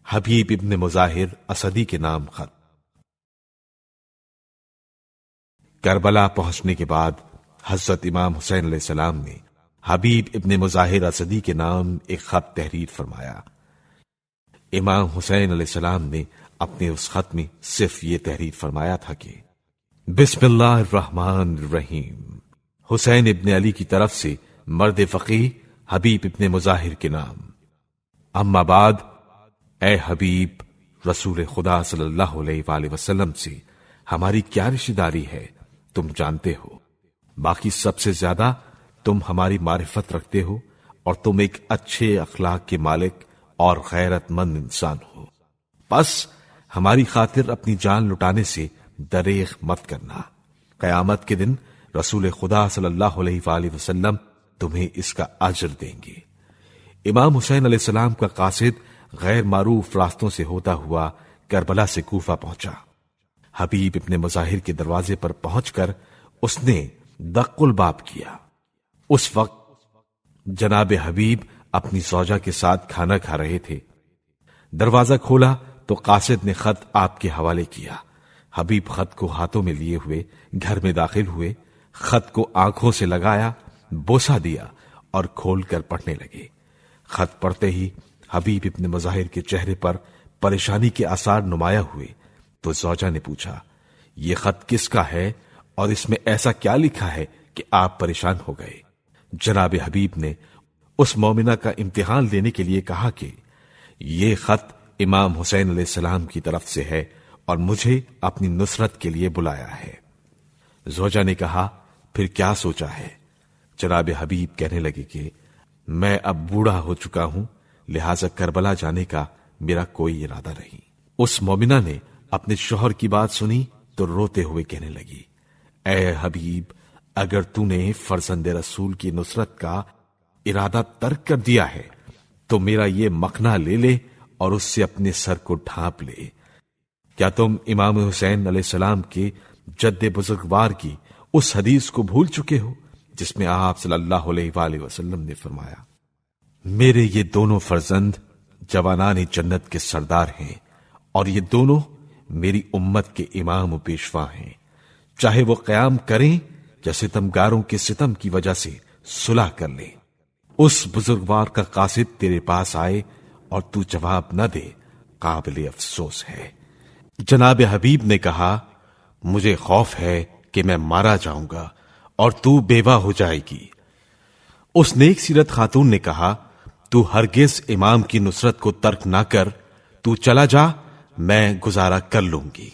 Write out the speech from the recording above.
حبیب ابن مظاہر اسدی کے نام خط۔ کربلا پہنچنے کے بعد حضرت امام حسین علیہ السلام نے حبیب ابن مظاہر اسدی کے نام ایک خط تحریر فرمایا۔ امام حسین علیہ السلام نے اپنے اس خط میں صرف یہ تحریر فرمایا تھا کہ بسم اللہ الرحمن الرحیم، حسین ابن علی کی طرف سے مرد فقیہ حبیب ابن مظاہر کے نام۔ اما بعد، اے حبیب، رسول خدا صلی اللہ علیہ وآلہ وسلم سے ہماری کیا رشتہ داری ہے تم جانتے ہو، باقی سب سے زیادہ تم ہماری معرفت رکھتے ہو، اور تم ایک اچھے اخلاق کے مالک اور غیرت مند انسان ہو، بس ہماری خاطر اپنی جان لٹانے سے دریغ مت کرنا۔ قیامت کے دن رسول خدا صلی اللہ علیہ وآلہ وسلم تمہیں اس کا اجر دیں گے۔ امام حسین علیہ السلام کا قاصد غیر معروف راستوں سے ہوتا ہوا کربلا سے کوفہ پہنچا۔ حبیب ابن مظاہر کے دروازے پر پہنچ کر اس نے دق الباب کیا۔ اس وقت جناب حبیب اپنی زوجہ کے ساتھ کھانا کھا رہے تھے۔ دروازہ کھولا تو قاصد نے خط آپ کے حوالے کیا۔ حبیب خط کو ہاتھوں میں لیے ہوئے گھر میں داخل ہوئے، خط کو آنکھوں سے لگایا، بوسہ دیا اور کھول کر پڑھنے لگے۔ خط پڑھتے ہی حبیب ابن مظاہر کے چہرے پر پریشانی کے آثار نمایاں ہوئے تو زوجہ نے پوچھا، یہ خط کس کا ہے اور اس میں ایسا کیا لکھا ہے کہ آپ پریشان ہو گئے؟ جناب حبیب نے اس مومنہ کا امتحان لینے کے لیے کہا کہ یہ خط امام حسین علیہ السلام کی طرف سے ہے اور مجھے اپنی نصرت کے لیے بلایا ہے۔ زوجہ نے کہا، پھر کیا سوچا ہے؟ جناب حبیب کہنے لگے کہ میں اب بوڑھا ہو چکا ہوں، لہذا کربلا جانے کا میرا کوئی ارادہ نہیں۔ اس مومنہ نے اپنے شوہر کی بات سنی تو روتے ہوئے کہنے لگی، اے حبیب، اگر تو نے فرزند رسول کی نصرت کا ارادہ ترک کر دیا ہے تو میرا یہ مخنا لے لے اور اس سے اپنے سر کو ڈھانپ لے۔ کیا تم امام حسین علیہ السلام کے جد بزرگوار کی اس حدیث کو بھول چکے ہو جس میں آپ صلی اللہ علیہ وآلہ وسلم نے فرمایا، میرے یہ دونوں فرزند جوانان جنت کے سردار ہیں اور یہ دونوں میری امت کے امام و پیشوا ہیں، چاہے وہ قیام کریں یا ستمگاروں کے ستم کی وجہ سے صلح کر لیں۔ اس بزرگوار کا قاصد تیرے پاس آئے اور تو جواب نہ دے، قابل افسوس ہے۔ جناب حبیب نے کہا، مجھے خوف ہے کہ میں مارا جاؤں گا اور تو بیوہ ہو جائے گی۔ اس نیک سیرت خاتون نے کہا، تو ہرگز امام کی نصرت کو ترک نہ کر، تو چلا جا، میں گزارا کر لوں گی۔